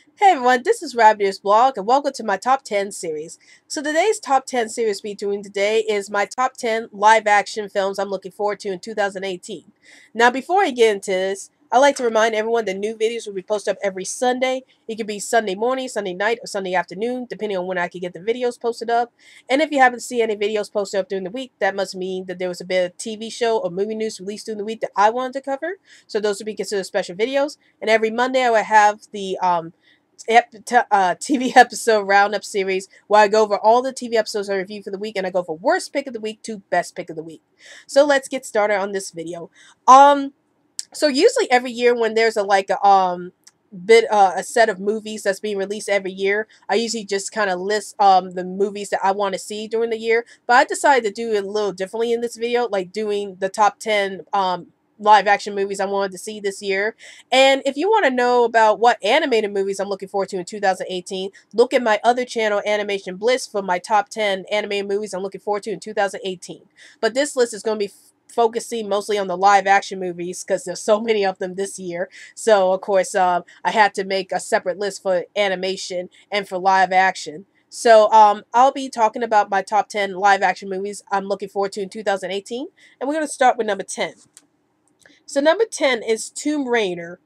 Hey everyone, this is Rabbitearsblog and welcome to my top 10 series. So today's top 10 series we're doing today is my top 10 live action films I'm looking forward to in 2018. Now before I get into this, I'd like to remind everyone that new videos will be posted up every Sunday. It could be Sunday morning, Sunday night, or Sunday afternoon, depending on when I can get the videos posted up. And if you happen to see any videos posted up during the week, that must mean that there was a bit of TV show or movie news released during the week that I wanted to cover. So those would be considered special videos. And every Monday I will have the TV episode roundup series where I go over all the TV episodes I review for the week and I go from worst pick of the week to best pick of the week. So let's get started on this video. So usually every year when there's a set of movies that's being released every year, I usually just kind of list the movies that I want to see during the year. But I decided to do it a little differently in this video, like doing the top 10 live action movies I wanted to see this year. And if you want to know about what animated movies I'm looking forward to in 2018, look at my other channel, Animation Bliss, for my top 10 animated movies I'm looking forward to in 2018. But this list is going to be focusing mostly on the live action movies because there's so many of them this year. So of course I had to make a separate list for animation and for live action. So I'll be talking about my top 10 live action movies I'm looking forward to in 2018, and we're going to start with number 10. So number 10 is Tomb Raider.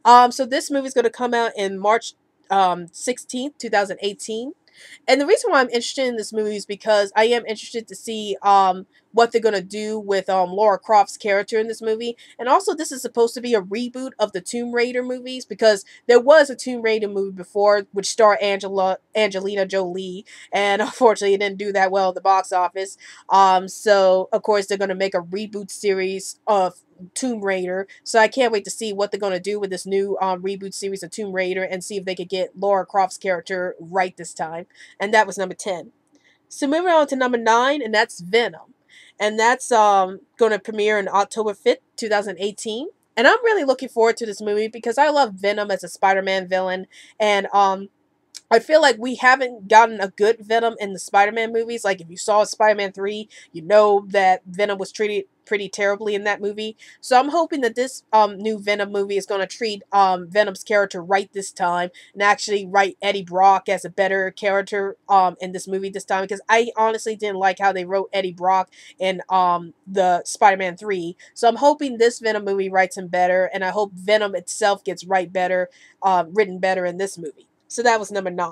So this movie is going to come out in March 16th, 2018. And the reason why I'm interested in this movie is because I am interested to see what they're going to do with Lara Croft's character in this movie. And also, this is supposed to be a reboot of the Tomb Raider movies because there was a Tomb Raider movie before which starred Angelina Jolie, and unfortunately it didn't do that well at the box office. So of course they're going to make a reboot series of Tomb Raider. So I can't wait to see what they're going to do with this new reboot series of Tomb Raider and see if they could get Lara Croft's character right this time. And that was number 10. So moving on to number 9, and that's Venom. And that's going to premiere on October 5th, 2018. And I'm really looking forward to this movie because I love Venom as a Spider-Man villain. And I feel like we haven't gotten a good Venom in the Spider-Man movies. Like, if you saw Spider-Man 3, you know that Venom was treated pretty terribly in that movie. So I'm hoping that this new Venom movie is going to treat Venom's character right this time and actually write Eddie Brock as a better character in this movie this time. Because I honestly didn't like how they wrote Eddie Brock in the Spider-Man 3. So I'm hoping this Venom movie writes him better, and I hope Venom itself gets written better in this movie. So that was number 9.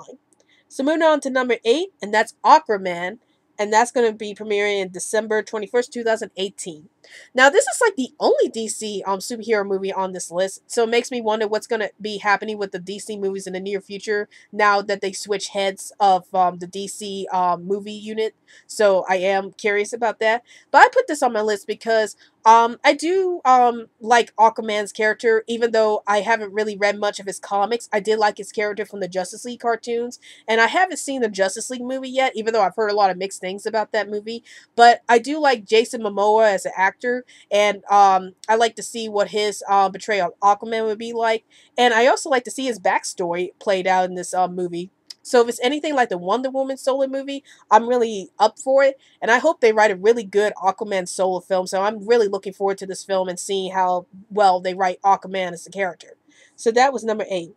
So moving on to number 8, and that's Aquaman, and that's going to be premiering in December 21st, 2018. Now, this is like the only DC superhero movie on this list, so it makes me wonder what's going to be happening with the DC movies in the near future now that they switch heads of the DC movie unit. So I am curious about that. But I put this on my list because I do like Aquaman's character, even though I haven't really read much of his comics. I did like his character from the Justice League cartoons, and I haven't seen the Justice League movie yet, even though I've heard a lot of mixed things about that movie. But I do like Jason Momoa as an actor, and I like to see what his portrayal of Aquaman would be like. And I also like to see his backstory played out in this movie. So if it's anything like the Wonder Woman solo movie, I'm really up for it. And I hope they write a really good Aquaman solo film. So I'm really looking forward to this film and seeing how well they write Aquaman as a character. So that was number 8.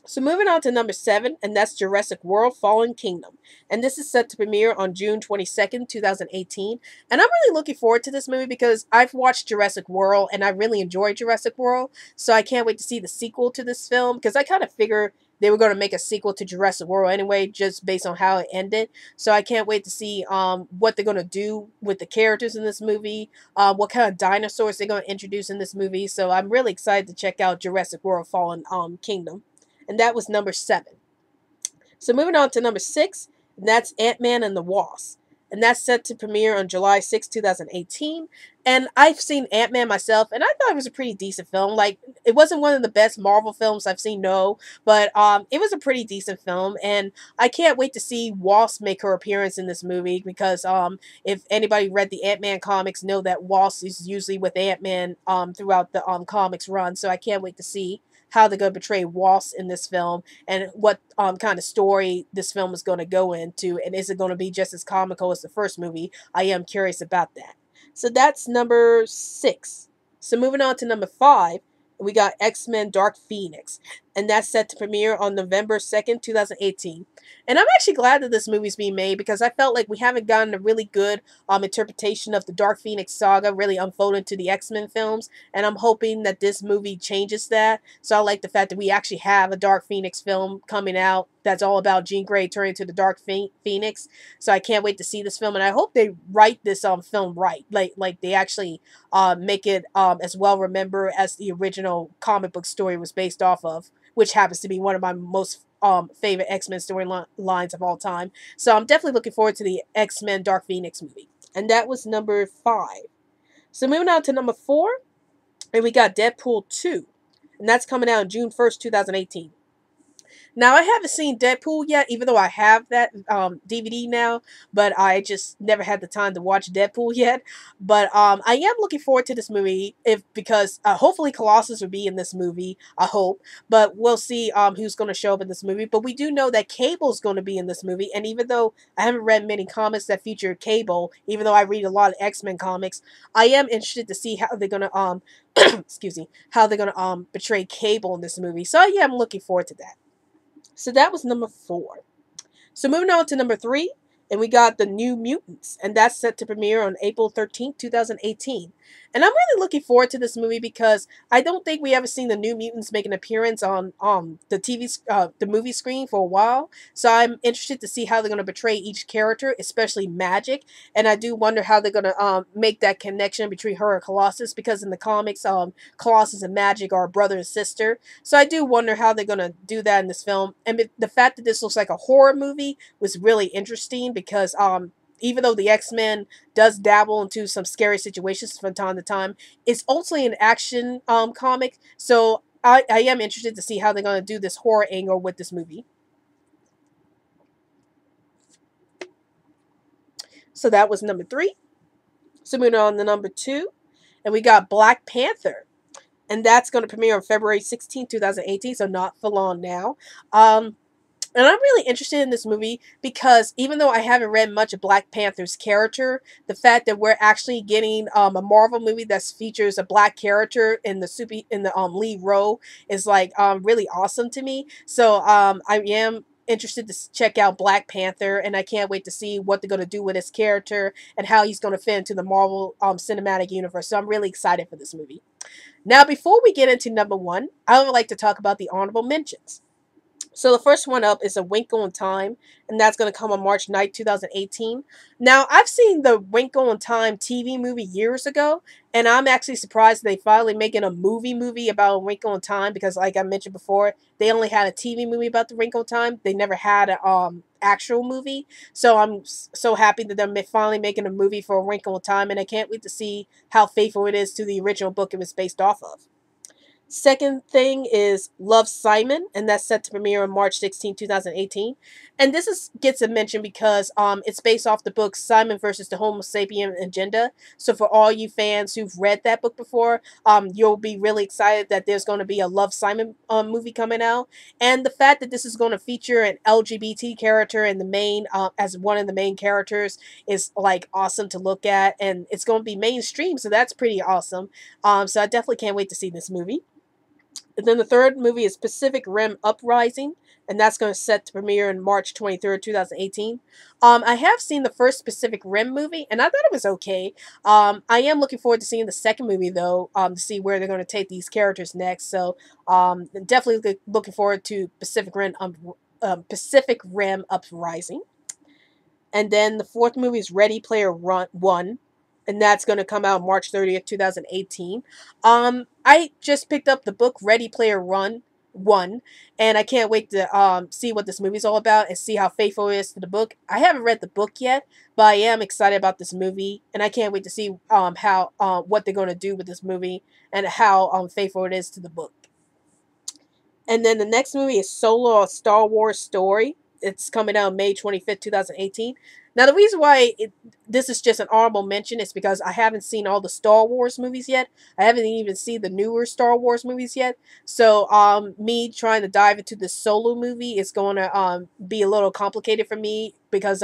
So moving on to number 7, and that's Jurassic World Fallen Kingdom. And this is set to premiere on June 22nd, 2018. And I'm really looking forward to this movie because I've watched Jurassic World and I really enjoyed Jurassic World. So I can't wait to see the sequel to this film because I kind of figure they were going to make a sequel to Jurassic World anyway, just based on how it ended. So I can't wait to see what they're going to do with the characters in this movie, what kind of dinosaurs they're going to introduce in this movie. So I'm really excited to check out Jurassic World Fallen Kingdom. And that was number 7. So moving on to number 6, and that's Ant-Man and the Wasp. And that's set to premiere on July 6, 2018. And I've seen Ant-Man myself, and I thought it was a pretty decent film. Like, it wasn't one of the best Marvel films I've seen, no, but it was a pretty decent film. And I can't wait to see Wasp make her appearance in this movie because if anybody read the Ant-Man comics, know that Wasp is usually with Ant-Man throughout the comics run. So I can't wait to see how they're going to portray Wasp in this film and what kind of story this film is going to go into, and is it going to be just as comical as the first movie? I am curious about that. So that's number 6. So moving on to number 5, We got X-Men Dark Phoenix, and that's set to premiere on November 2nd, 2018. And I'm actually glad that this movie's being made because I felt like we haven't gotten a really good interpretation of the Dark Phoenix saga really unfolded to the X-Men films, and I'm hoping that this movie changes that. So I like the fact that we actually have a Dark Phoenix film coming out that's all about Jean Grey turning to the Dark Phoenix. So I can't wait to see this film, and I hope they write this film right, like they actually make it as well remembered as the original comic book story was based off of, which happens to be one of my most favorite X-Men storylines of all time. So I'm definitely looking forward to the X-Men Dark Phoenix movie. And that was number 5. So moving on to number 4, and we got Deadpool 2. And that's coming out on June 1st, 2018. Now, I haven't seen Deadpool yet, even though I have that DVD now, but I just never had the time to watch Deadpool yet. But I am looking forward to this movie because hopefully Colossus will be in this movie. I hope, but we'll see who's going to show up in this movie. But we do know that Cable's going to be in this movie, and even though I haven't read many comics that feature Cable, even though I read a lot of X-Men comics, I am interested to see how they're going to excuse me, how they're going to portray Cable in this movie. So yeah, I'm looking forward to that. So that was number 4. So moving on to number 3, and we got the New Mutants, and that's set to premiere on April 13th, 2018. And I'm really looking forward to this movie because I don't think we ever seen the New Mutants make an appearance on the movie screen for a while. So I'm interested to see how they're going to portray each character, especially Magic. And I do wonder how they're going to make that connection between her and Colossus, because in the comics, Colossus and Magic are brother and sister. So I do wonder how they're going to do that in this film. And the fact that this looks like a horror movie was really interesting because even though the X-Men does dabble into some scary situations from time to time, it's also an action comic. So I am interested to see how they're going to do this horror angle with this movie. So that was number 3. So moving on to number 2, and we got Black Panther. And that's going to premiere on February 16th, 2018, so not for long now. And I'm really interested in this movie because even though I haven't read much of Black Panther's character, the fact that we're actually getting a Marvel movie that features a black character in the lead role is like really awesome to me. So I am interested to check out Black Panther, and I can't wait to see what they're going to do with his character and how he's going to fit into the Marvel cinematic universe. So I'm really excited for this movie. Now, before we get into number 1, I would like to talk about the honorable mentions. So the first one up is A Wrinkle in Time, and that's going to come on March 2018. Now, I've seen the Wrinkle in Time TV movie years ago, and I'm actually surprised they finally making a movie about A Wrinkle in Time because, like I mentioned before, they only had a TV movie about the Wrinkle in Time. They never had an actual movie. So I'm so happy that they're finally making a movie for A Wrinkle in Time, and I can't wait to see how faithful it is to the original book it was based off of. Second thing is Love, Simon, and that's set to premiere on March 16th, 2018. And gets a mention because it's based off the book Simon versus the Homo sapien Agenda. So for all you fans who've read that book before, you'll be really excited that there's going to be a Love, Simon movie coming out. And the fact that this is going to feature an LGBT character in the main as one of the main characters is like awesome to look at, and it's going to be mainstream, so that's pretty awesome. So I definitely can't wait to see this movie. And then the third movie is Pacific Rim Uprising, and that's going to set to premiere on March 23rd, 2018. I have seen the first Pacific Rim movie, and I thought it was okay. I am looking forward to seeing the second movie, though, to see where they're going to take these characters next. So definitely looking forward to Pacific Rim Uprising. And then the fourth movie is Ready Player One, and that's going to come out March 30th, 2018. I just picked up the book Ready Player One, and I can't wait to see what this movie's all about and see how faithful it is to the book. I haven't read the book yet, but I am excited about this movie, and I can't wait to see how what they're going to do with this movie and how faithful it is to the book. And then the next movie is Solo: A Star Wars Story. It's coming out May 25th, 2018. Now, the reason why this is just an honorable mention is because I haven't seen all the Star Wars movies yet. I haven't even seen the newer Star Wars movies yet. So, me trying to dive into the Solo movie is going to be a little complicated for me because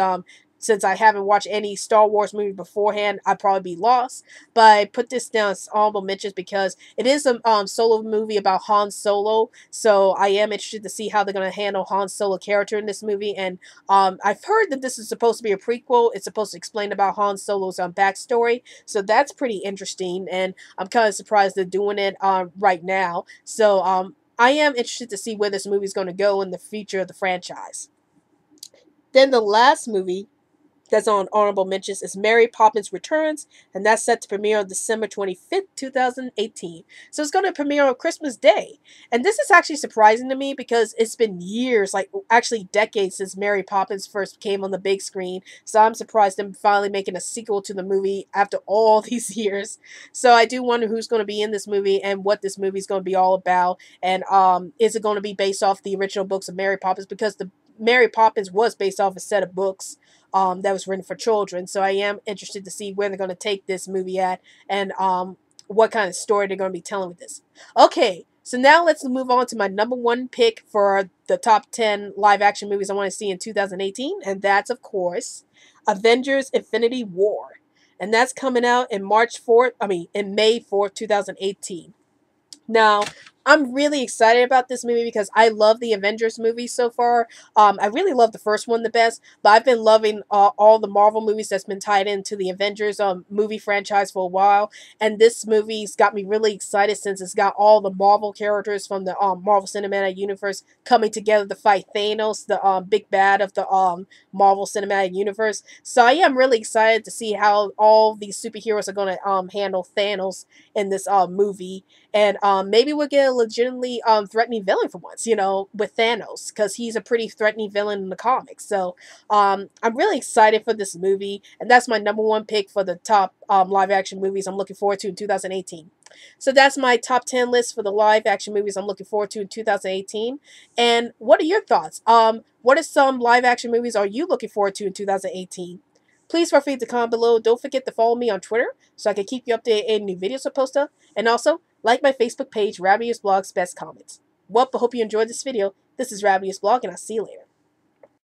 since I haven't watched any Star Wars movie beforehand, I'd probably be lost. But I put this down as honorable mentions because it is a solo movie about Han Solo. So I am interested to see how they're going to handle Han Solo character in this movie. And I've heard that this is supposed to be a prequel. It's supposed to explain about Han Solo's backstory. So that's pretty interesting. And I'm kind of surprised they're doing it right now. So I am interested to see where this movie is going to go in the future of the franchise. Then the last movie that's on honorable mentions is Mary Poppins Returns, and that's set to premiere on December 25th, 2018. So it's going to premiere on Christmas Day. And this is actually surprising to me because it's been years, like actually decades, since Mary Poppins first came on the big screen. So I'm surprised them finally making a sequel to the movie after all these years. So I do wonder who's going to be in this movie and what this movie is going to be all about. And is it going to be based off the original books of Mary Poppins? Because the Mary Poppins was based off a set of books that was written for children. So I am interested to see where they're going to take this movie at and what kind of story they're going to be telling with this. Okay, so now let's move on to my number one pick for the top 10 live action movies I want to see in 2018. And that's, of course, Avengers Infinity War. And that's coming out in in May 4th, 2018. Now, I'm really excited about this movie because I love the Avengers movies so far. I really love the first one the best, but I've been loving all the Marvel movies that's been tied into the Avengers movie franchise for a while. And this movie's got me really excited since it's got all the Marvel characters from the Marvel Cinematic Universe coming together to fight Thanos, the big bad of the Marvel Cinematic Universe. So I am really excited to see how all these superheroes are going to handle Thanos in this movie. And maybe we'll get a legitimately threatening villain for once, with Thanos, because he's a pretty threatening villain in the comics. So I'm really excited for this movie, and that's my number one pick for the top live action movies I'm looking forward to in 2018. So that's my top 10 list for the live action movies I'm looking forward to in 2018. And what are your thoughts? What are some live action movies are you looking forward to in 2018? Please feel free to comment below. Don't forget to follow me on Twitter so I can keep you updated on new videos I post up. And also, like my Facebook page, Rabbitearsblog's Best Comments. Well, I hope you enjoyed this video. This is Rabbitearsblog, and I'll see you later.